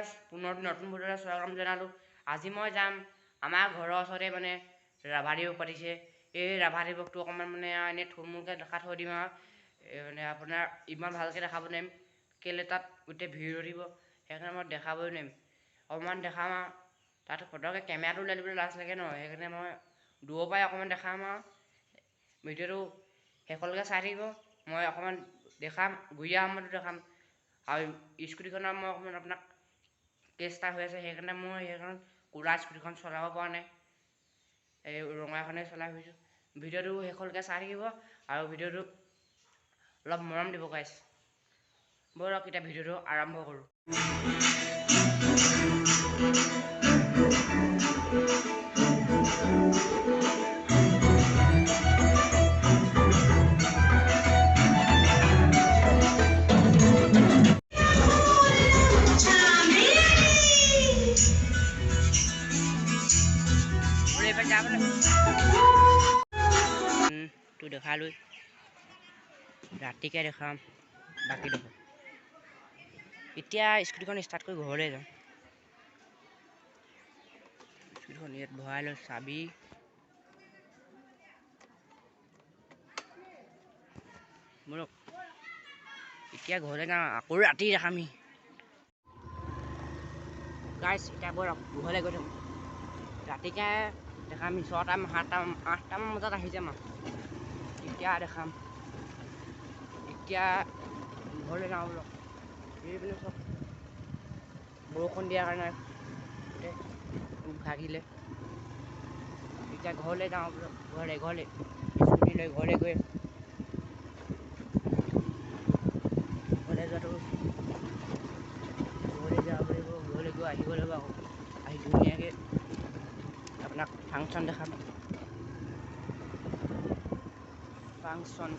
গাইছ পুনৰ নতুন ভিডিঅ'লৈ স্বাগতম জনালোঁ। আজি মই যাম আমাৰ ঘৰৰ ওচৰতে মানে ৰাভা দিৱস পাতিছে। এই ৰাভা দিৱসটো অকণমান মানে এনেই থুলমূলকৈ দেখাই থৈ দিম আৰু মানে আপোনাৰ ইমান ভালকৈ দেখাব নোৱাৰিম, কেলৈ তাত গোটেই ভিৰ হৈ দিব, সেইকাৰণে মই দেখাবই নোৱাৰিম। অকণমান দেখাম আৰু তাত ফটকৈ কেমেৰাটো ওলাই দিবলৈ লাজ লাগে ন, সেইকাৰণে মই দূৰৰ পৰাই অকণমান দেখাম আৰু ভিডিঅ'টো শেষলৈকে চাই থাকিব। মই অকণমান দেখাম, ঘূৰি অহা সময়তো দেখাম। আৰু স্কুটিখনৰ মই অকণমান আপোনাক কেছ এটা হৈ আছে, সেইকাৰণে মই সেইখন ক'লা স্কুটিখন চলাব পৰা নাই, এই ৰঙাখনে চলাই ফুৰিছোঁ। ভিডিঅ'টো শেষলৈকে চাই থাকিব আৰু ভিডিঅ'টো অলপ মৰম দিব গাইছ। ব'লক এতিয়া ভিডিঅ'টো আৰম্ভ কৰোঁ। তো দেখালোঁ, ৰাতিকৈ দেখাম বাকী দেখোন। এতিয়া স্কুটিখন ষ্টাৰ্ট কৰি ঘৰলৈ যাম। স্কুটিখন ইয়াত ভৰাই লৈ চাবি বলক এতিয়া ঘৰলৈ যাওঁ, আকৌ ৰাতি দেখামি গাইছ। এতিয়া বলক ঘৰলৈ গৈ থাকোঁ, ৰাতিকৈ দেখামি 6-8টামান বজাত আহি যাম আৰু এতিয়া দেখাম। এতিয়া ঘৰলৈ যাওঁ বলক। এইপিনে চব বৰষুণ দিয়াৰ কাৰণে গোটেই ভাগিলে। এতিয়া ঘৰলৈ যাওঁ বলক, ঘৰলৈ স্কুটি লৈ ঘৰলৈ গৈ যোৱাটো ঘৰলৈ যাব লাগিব। ঘৰলৈ গৈ আহিব লাগিব, আকৌ আহি ধুনীয়াকৈ আপোনাক ফাংচন দেখাম। ফাংচন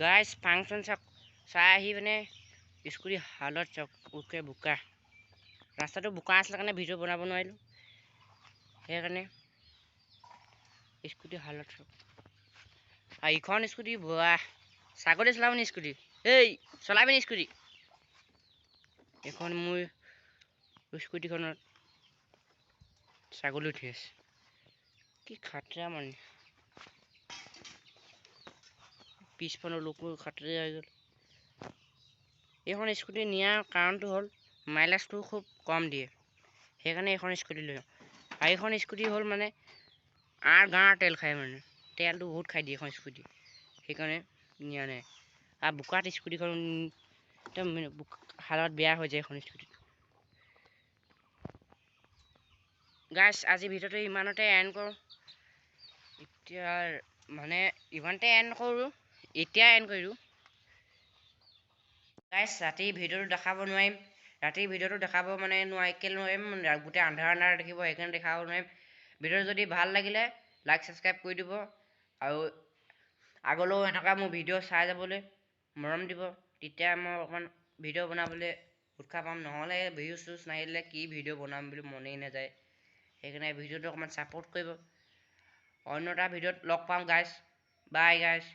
গাইছ, ফাংচন চাওক। চাই আহি মানে স্কুটি হালত চাওক, ওকে বোকা। ৰাস্তাটো বোকা আছিলে কাৰণে ভিডিঅ' বনাব নোৱাৰিলোঁ, সেইকাৰণে স্কুটি হালত চাওক। আৰু ইখন স্কুটি বোৱা ছাগলী চলাবনি স্কুটি, এই চলাবিনি স্কুটি। এইখন মোৰ স্কুটিখনত ছাগলী উঠি আছে, কি খাতৰা মানে। পিছফালৰ লোকো খাতৰা হৈ গ'ল। এইখন স্কুটি নিয়াৰ কাৰণটো হ'ল মাইলেজটো খুব কম দিয়ে, সেইকাৰণে এইখন স্কুটি লৈ যাওঁ। আৰু এইখন স্কুটি হ'ল মানে গাঁৱৰ তেল খায়, মানে তেলটো বহুত খাই দিয়ে এইখন স্কুটি, সেইকাৰণে নিয়া নাই। আৰু বোকাত স্কুটিখন একদম হালত বেয়া হৈ যায় এইখন স্কুটি। গাইছ, আজি ভিডিঅ'টো ইমানতে এণ্ড কৰোঁ। এতিয়া মানে ইমানতে এণ্ড নকৰোঁ, এতিয়া এণ্ড কৰিলোঁ গাইছ। ৰাতি ভিডিঅ'টো দেখাব নোৱাৰিম, ৰাতি ভিডিঅ'টো দেখাব মানে কেলৈ নোৱাৰিম, গোটেই আন্ধাৰ দেখিব, সেইকাৰণে দেখাব নোৱাৰিম। ভিডিঅ'টো যদি ভাল লাগিলে লাইক ছাবস্ক্ৰাইব কৰি দিব, আৰু আগলৈও এনেকুৱা মোৰ ভিডিঅ' চাই যাবলৈ মৰম দিব। তেতিয়া মই অকণমান ভিডিঅ' বনাবলৈ উৎসাহ পাম, নহ'লে ভিউজ নাহিলে কি ভিডিঅ' বনাম বুলি মনেই নাযায়। সেইকাৰণে ভিডিঅ'টো অকণমান ছাপোৰ্ট কৰিব। অন্য এটা ভিডিঅ'ত লগ পাম গাইছ। বাই গাইছ।